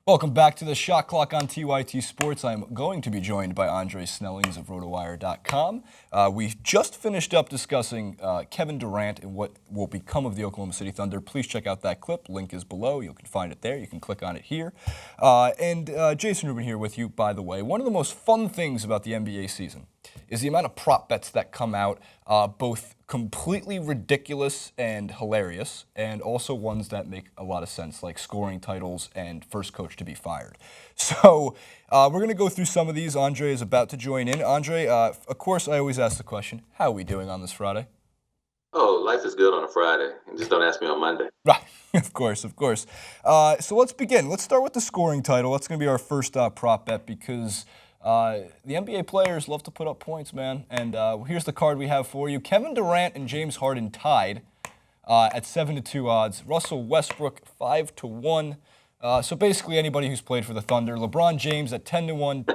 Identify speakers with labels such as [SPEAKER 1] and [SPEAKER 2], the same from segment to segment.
[SPEAKER 1] Welcome back to the Shot Clock on TYT Sports. I'm going to be joined by Andre Snellings of RotoWire.com. We just finished up discussing Kevin Durant and what will become of the Oklahoma City Thunder. Please check out that clip. Link is below. You can find it there. You can click on it here. And Jason Rubin here with you, by the way. One of the most fun things about the NBA season is the amount of prop bets that come out, both completely ridiculous and hilarious, and also ones that make a lot of sense, like scoring titles and first coach to be fired. So we're going to go through some of these. Andre is about to join in. Andre, of course, I always ask the question, how are we doing on this Friday?
[SPEAKER 2] Oh, life is good on a Friday. And just don't ask me on Monday.
[SPEAKER 1] Right, of course. So let's begin. Let's start with the scoring title. That's going to be our first prop bet because the NBA players love to put up points, man. And here's the card we have for you. Kevin Durant and James Harden tied at 7-2 odds. Russell Westbrook 5-1. So basically anybody who's played for the Thunder. LeBron James at 10-1.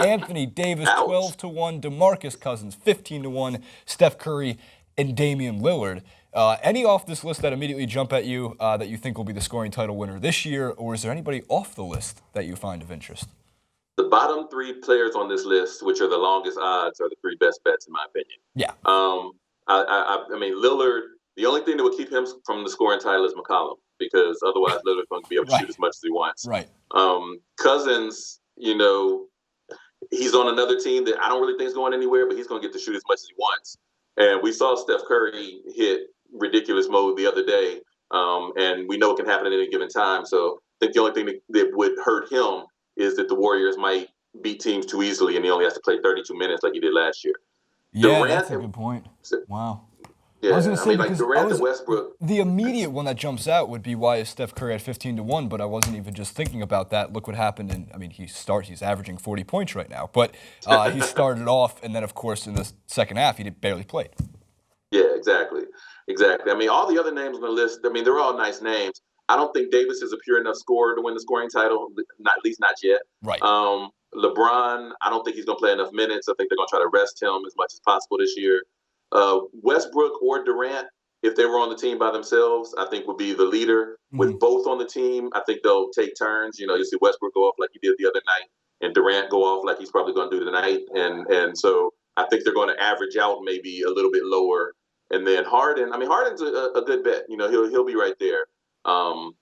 [SPEAKER 1] Anthony Davis 12-1. DeMarcus Cousins 15-1. Steph Curry and Damian Lillard. Any off this list that immediately jump at you that you think will be the scoring title winner this year, or is there anybody off the list that you find of interest?
[SPEAKER 2] The bottom three players on this list, which are the longest odds, are the three best bets in my opinion.
[SPEAKER 1] Yeah.
[SPEAKER 2] I mean, Lillard, the only thing that would keep him from the scoring title is McCollum, because otherwise Lillard's going to be able to shoot as much as he wants.
[SPEAKER 1] Right.
[SPEAKER 2] Cousins, you know, he's on another team that I don't really think is going anywhere, but he's going to get to shoot as much as he wants. And we saw Steph Curry hit ridiculous mode the other day, and we know it can happen at any given time. So I think the only thing that would hurt him is that the Warriors might beat teams too easily, and he only has to play 32 minutes like he did last year.
[SPEAKER 1] Yeah, that's a good point. Wow.
[SPEAKER 2] Yeah,
[SPEAKER 1] I was going to say, because
[SPEAKER 2] Durant and Westbrook.
[SPEAKER 1] The immediate one that jumps out would be why is Steph Curry at 15-1, but I wasn't even just thinking about that. Look what happened, and I mean, he's averaging 40 points right now, but he started off, and then of course in the second half he barely played.
[SPEAKER 2] Yeah, exactly. I mean, all the other names on the list, I mean, they're all nice names. I don't think Davis is a pure enough scorer to win the scoring title, at least not yet.
[SPEAKER 1] Right.
[SPEAKER 2] LeBron, I don't think he's going to play enough minutes. I think they're going to try to rest him as much as possible this year. Westbrook or Durant, if they were on the team by themselves, I think would be the leader. Mm-hmm. With both on the team, I think they'll take turns. You know, you see Westbrook go off like he did the other night, and Durant go off like he's probably going to do tonight. And so I think they're going to average out maybe a little bit lower. And then Harden, I mean, Harden's a good bet. You know, he'll be right there.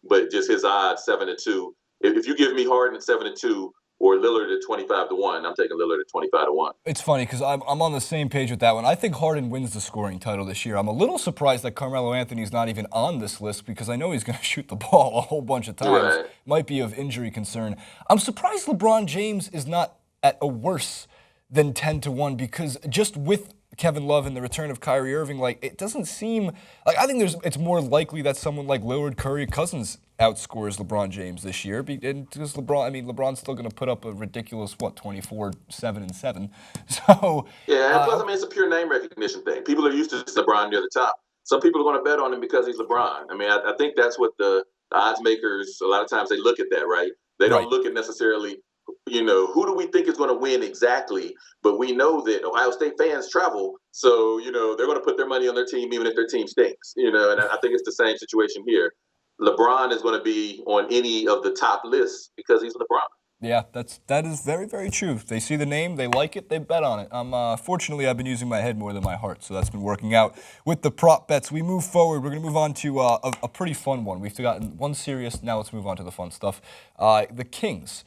[SPEAKER 2] But just his odds 7-2. If you give me Harden at 7-2 or Lillard at 25-1, I'm taking Lillard at 25-1.
[SPEAKER 1] It's funny because I'm on the same page with that one. I think Harden wins the scoring title this year. I'm a little surprised that Carmelo Anthony's not even on this list because I know he's going to shoot the ball a whole bunch of times.
[SPEAKER 2] Right.
[SPEAKER 1] Might be of injury concern. I'm surprised LeBron James is not at a worse than 10-1 because just with Kevin Love and the return of Kyrie Irving, like it doesn't seem like I think it's more likely that someone like Lillard, Curry, Cousins outscores LeBron James this year. And because LeBron's still going to put up a ridiculous 24, 7-7. So
[SPEAKER 2] yeah, and plus I mean it's a pure name recognition thing. People are used to LeBron near the top. Some people are going to bet on him because he's LeBron. I mean, I think that's what the odds makers a lot of times they look at that, right? They don't look at necessarily, you know, who do we think is going to win exactly? But we know that Ohio State fans travel, so, you know, they're going to put their money on their team even if their team stinks, you know, and I think it's the same situation here. LeBron is going to be on any of the top lists because he's LeBron.
[SPEAKER 1] Yeah, that is very, very true. They see the name, they like it, they bet on it. Fortunately, I've been using my head more than my heart, so that's been working out with the prop bets. We move forward. We're going to move on to a pretty fun one. We've gotten one serious. Now let's move on to the fun stuff. The Kings,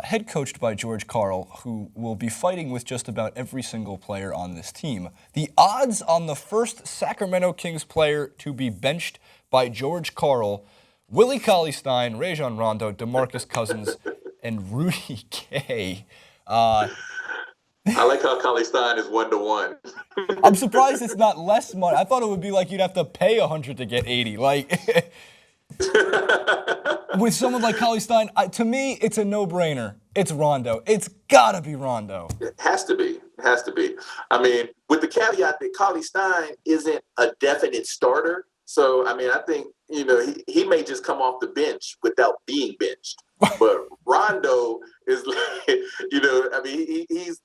[SPEAKER 1] head coached by George Karl, who will be fighting with just about every single player on this team. The odds on the first Sacramento Kings player to be benched by George Karl: Willie Cauley-Stein, Rajon Rondo, DeMarcus Cousins, and Rudy Gay.
[SPEAKER 2] I like how Cauley-Stein is 1-1.
[SPEAKER 1] I'm surprised it's not less money. I thought it would be like you'd have to pay 100 to get 80. Like with someone like Cauley-Stein, to me, it's a no-brainer. It's Rondo. It's gotta be Rondo.
[SPEAKER 2] It has to be. I mean, with the caveat that Cauley-Stein isn't a definite starter. So, I mean, I think, you know, he may just come off the bench without being benched. But Rondo is, like, you know, I mean, he's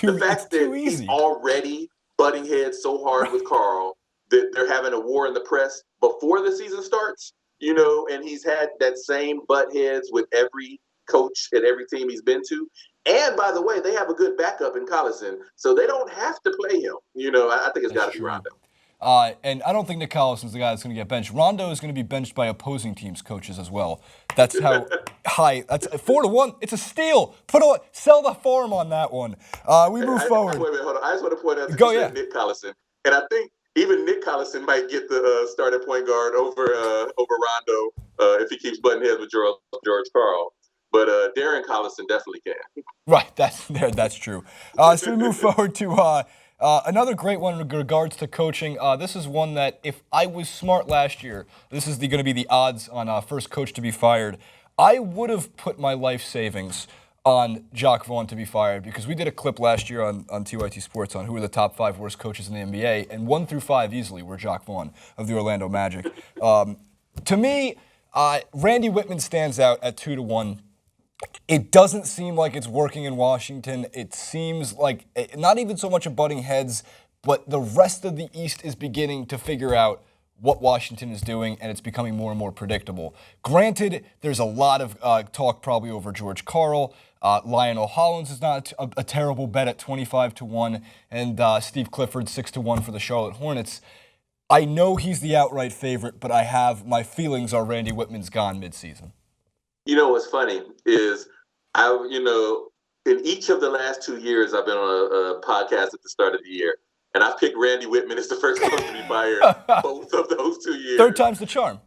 [SPEAKER 2] the fact that he's already butting heads so hard with Karl that they're having a war in the press before the season starts, you know, and he's had that same butt heads with every coach at every team he's been to. And by the way, they have a good backup in Collison, so they don't have to play him. I think it's got to be Rondo.
[SPEAKER 1] And I don't think Nick Collison's the guy that's going to get benched. Rondo is going to be benched by opposing teams' coaches as well. That's how high. That's 4-1. It's a steal. Sell the farm on that one. We move forward.
[SPEAKER 2] Wait a minute, hold on. I just want to point out that Nick Collison, and I think even Nick Collison might get the starting point guard over Rondo if he keeps butting heads with George Karl. But Darren Collison definitely can.
[SPEAKER 1] Right. That's true. So we move forward to. Another great one in regards to coaching. This is one that if I was smart last year, this is going to be the odds on first coach to be fired. I would have put my life savings on Jacque Vaughn to be fired because we did a clip last year on TYT Sports on who are the top 5 worst coaches in the NBA, and 1 through 5 easily were Jacque Vaughn of the Orlando Magic. To me, Randy Whitman stands out at 2-1. It doesn't seem like it's working in Washington. It seems like not even so much a butting heads, but the rest of the East is beginning to figure out what Washington is doing, and it's becoming more and more predictable. Granted, there's a lot of talk probably over George Karl. Lionel Hollins is not a terrible bet at 25-1, and Steve Clifford 6-1 for the Charlotte Hornets. I know he's the outright favorite, but my feelings are Randy Whitman's gone midseason.
[SPEAKER 2] What's funny is in each of the last 2 years I've been on a podcast at the start of the year, and I've picked Randy Whitman as the first coach to be fired both of those 2 years.
[SPEAKER 1] Third time's the charm.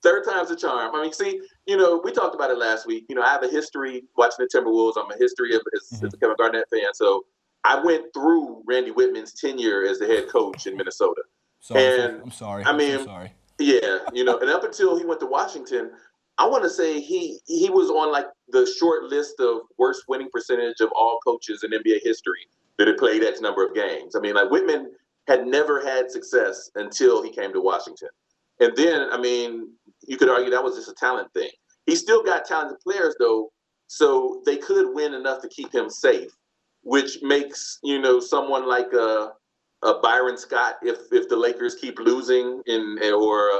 [SPEAKER 2] Third time's the charm. I mean, see, we talked about it last week. I have a history watching the Timberwolves. I'm a history as a Kevin Garnett fan. So I went through Randy Whitman's tenure as the head coach in Minnesota.
[SPEAKER 1] I'm sorry.
[SPEAKER 2] Yeah, and up until he went to Washington, I want to say he was on like the short list of worst winning percentage of all coaches in NBA history that had played X number of games. I mean, like Whitman had never had success until he came to Washington. And then, I mean, you could argue that was just a talent thing. He still got talented players, though, so they could win enough to keep him safe, which makes, someone like a Byron Scott, if the Lakers keep losing, or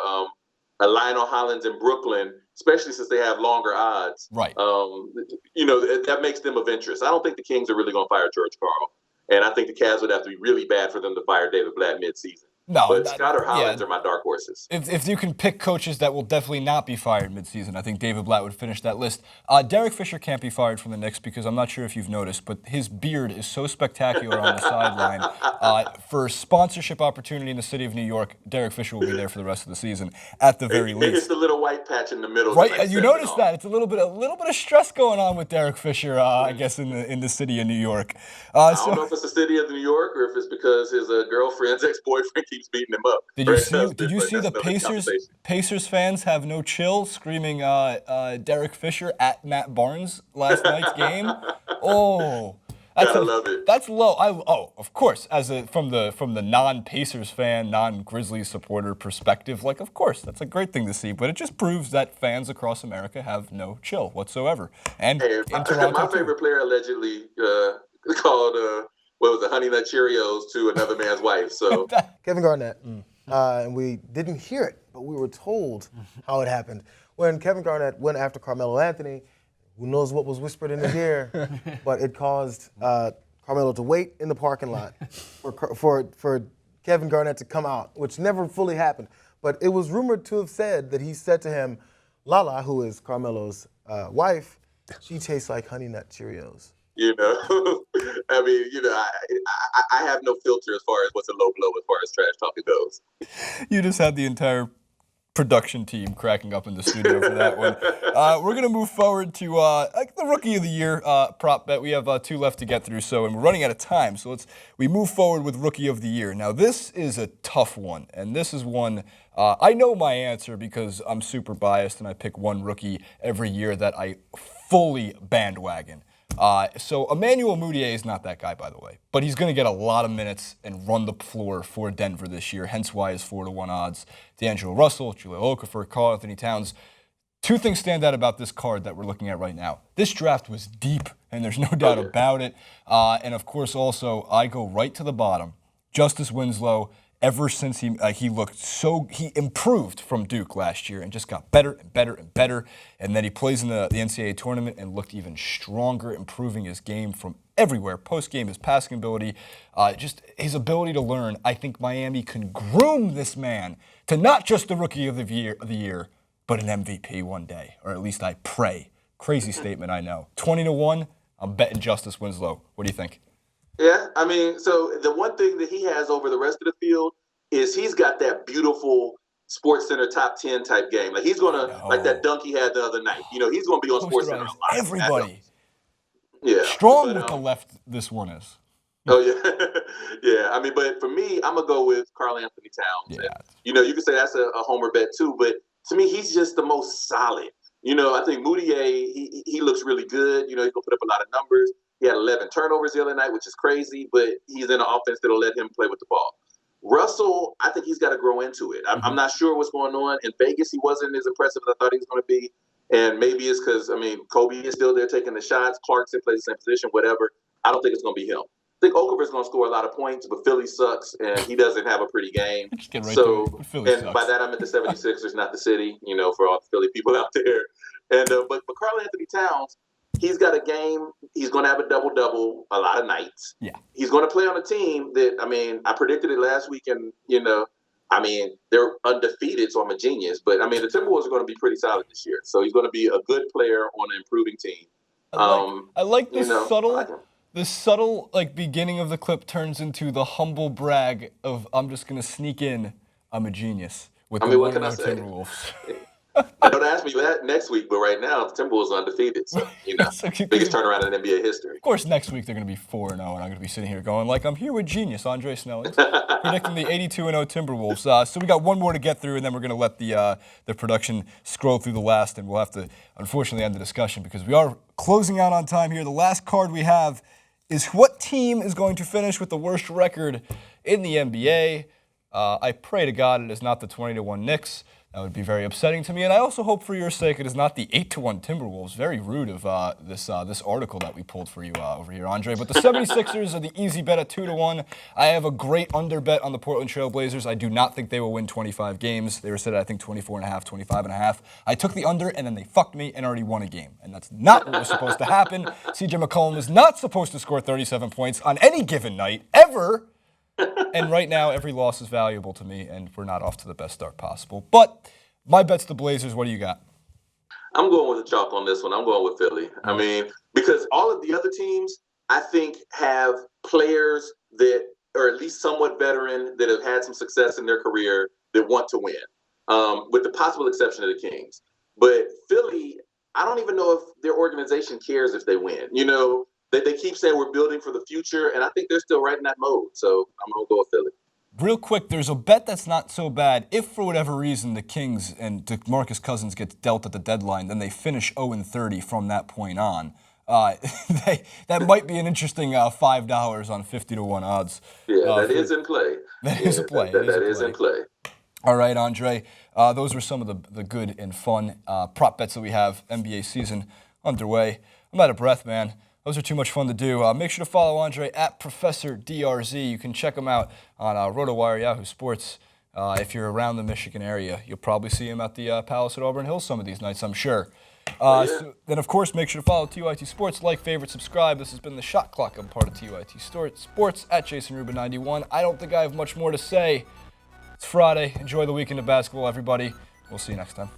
[SPEAKER 2] a Lionel Hollins in Brooklyn, especially since they have longer odds.
[SPEAKER 1] Right.
[SPEAKER 2] That makes them of interest. I don't think the Kings are really going to fire George Karl. And I think the Cavs would have to be really bad for them to fire David Blatt midseason.
[SPEAKER 1] No,
[SPEAKER 2] but Scott or Hollins are my dark horses.
[SPEAKER 1] If you can pick coaches that will definitely not be fired midseason, I think David Blatt would finish that list. Derek Fisher can't be fired from the Knicks because I'm not sure if you've noticed, but his beard is so spectacular on the sideline. For sponsorship opportunity in the city of New York, Derek Fisher will be there for the rest of the season, at the very least.
[SPEAKER 2] It's the little white patch in the middle.
[SPEAKER 1] Right, and you notice that. It's a little bit of stress going on with Derek Fisher, I guess, in the city of New York.
[SPEAKER 2] I don't know if it's the city of New York or if it's because his girlfriend's ex-boyfriend keeps beating him up.
[SPEAKER 1] Did you see the Pacers fans have no chill screaming Derek Fisher at Matt Barnes last night's game? Oh,
[SPEAKER 2] love it.
[SPEAKER 1] That's low. Of course, from the non-Pacers fan, non-Grizzlies supporter perspective, of course, that's a great thing to see. But it just proves that fans across America have no chill whatsoever. And in Toronto,
[SPEAKER 2] my favorite player allegedly called Honey Nut Cheerios to another man's wife. So
[SPEAKER 3] Kevin Garnett. And we didn't hear it, but we were told how it happened. When Kevin Garnett went after Carmelo Anthony, who knows what was whispered in his ear, but it caused Carmelo to wait in the parking lot for Kevin Garnett to come out, which never fully happened. But it was rumored to have said that he said to him, Lala, who is Carmelo's wife, she tastes like Honey Nut Cheerios.
[SPEAKER 2] I mean, I have no filter as far as what's a low blow as far as trash talking goes.
[SPEAKER 1] You just had the entire production team cracking up in the studio for that one. We're going to move forward to the Rookie of the Year prop bet. We have 2 left to get through, and we're running out of time. So we move forward with Rookie of the Year. Now, this is a tough one, and this is one I know my answer because I'm super biased, and I pick one rookie every year that I fully bandwagon. So Emmanuel Mudiay is not that guy, by the way, but he's going to get a lot of minutes and run the floor for Denver this year, hence why his 4-1 odds. D'Angelo Russell, Jahlil Okafor, Karl Anthony Towns. 2 things stand out about this card that we're looking at right now. This draft was deep, and there's no doubt about it. And of course, also, I go right to the bottom. Justice Winslow ever since he improved from Duke last year and just got better and better and better. And then he plays in the NCAA tournament and looked even stronger, improving his game from everywhere. Post-game, his passing ability, just his ability to learn. I think Miami can groom this man to not just the rookie of the year, but an MVP one day, or at least I pray. Crazy statement, I know. 20-1, I'm betting Justice Winslow. What do you think?
[SPEAKER 2] Yeah, I mean, so the one thing that he has over the rest of the field is he's got that beautiful Sports Center top 10 type game. Like he's gonna like that dunk he had the other night. You know, he's gonna be on Sports Center a lot.
[SPEAKER 1] Everybody.
[SPEAKER 2] Yeah.
[SPEAKER 1] Strong with the left this one is.
[SPEAKER 2] Oh yeah. Yeah. I mean, but for me, I'm gonna go with Karl Anthony Towns.
[SPEAKER 1] Yeah.
[SPEAKER 2] And, you know, you could say that's a homer bet too, but to me, he's just the most solid. You know, I think Moutier, he looks really good. You know, he's gonna put up a lot of numbers. He had 11 turnovers the other night, which is crazy, but he's in an offense that'll let him play with the ball. Russell, I think he's got to grow into it. I'm not sure what's going on. In Vegas, he wasn't as impressive as I thought he was going to be. And maybe it's because, I mean, Kobe is still there taking the shots. Clarkson plays the same position, whatever. I don't think it's going to be him. I think Okafor's going to score a lot of points, but Philly sucks, and he doesn't have a pretty game. And by that, I meant the 76ers, not the city, you know, for all the Philly people out there. And but Karl Anthony Towns, he's got a game. He's going to have a double-double a lot of nights.
[SPEAKER 1] Yeah.
[SPEAKER 2] He's going to play on a team that, I mean, I predicted it last week, and, you know, I mean, they're undefeated, so I'm a genius. But, I mean, the Timberwolves are going to be pretty solid this year. So he's going to be a good player on an improving team.
[SPEAKER 1] I like the subtle, like, beginning of the clip turns into the humble brag of, I'm just going to sneak in, I'm a genius. With the
[SPEAKER 2] what can I say?
[SPEAKER 1] Timberwolves.
[SPEAKER 2] Don't ask me that next week, but right now, the Timberwolves are undefeated. So, you know, biggest turnaround in NBA history.
[SPEAKER 1] Of course, next week they're going to be 4-0, and I'm going to be sitting here going, like, I'm here with genius, Andre Snellings, predicting the 82-0 Timberwolves. So we got one more to get through, and then we're going to let the production scroll through the last, and we'll have to, unfortunately, end the discussion because we are closing out on time here. The last card we have is what team is going to finish with the worst record in the NBA. I pray to God it is not the 20-1 Knicks. That would be very upsetting to me, and I also hope for your sake it is not the 8-1 Timberwolves. Very rude of this article that we pulled for you over here, Andre. But the 76ers are the easy bet at 2-1. I have a great under bet on the Portland Trail Blazers. I do not think they will win 25 games. They were set at, I think, 24.5, 25.5. I took the under, and then they fucked me and already won a game, and that's not what was supposed to happen. C.J. McCollum is not supposed to score 37 points on any given night, ever. And right now, every loss is valuable to me, and we're not off to the best start possible. But my bet's the Blazers. What do you got?
[SPEAKER 2] I'm going with the chalk on this one. I'm going with Philly. I mean, because all of the other teams, I think, have players that are at least somewhat veteran that have had some success in their career that want to win, with the possible exception of the Kings. But Philly, I don't even know if their organization cares if they win. You know, they keep saying we're building for the future, and I think they're still right in that mode. So I'm going to go with Philly.
[SPEAKER 1] Real quick, there's a bet that's not so bad. If for whatever reason the Kings and DeMarcus Cousins gets dealt at the deadline, then they finish 0-30 from that point on. That might be an interesting $5 on 50-1 odds.
[SPEAKER 2] Yeah, that is in play.
[SPEAKER 1] That is a play.
[SPEAKER 2] That is in play.
[SPEAKER 1] All right, Andre. Those were some of the good and fun prop bets that we have. NBA season underway. I'm out of breath, man. Those are too much fun to do. Make sure to follow Andre at Professor DRZ. You can check him out on RotoWire, Yahoo Sports. If you're around the Michigan area, you'll probably see him at the Palace at Auburn Hills some of these nights, I'm sure. So then, of course, make sure to follow TYT Sports, like, favorite, subscribe. This has been The Shot Clock. I'm part of TYT Sports at JasonRubin91. I don't think I have much more to say. It's Friday. Enjoy the weekend of basketball, everybody. We'll see you next time.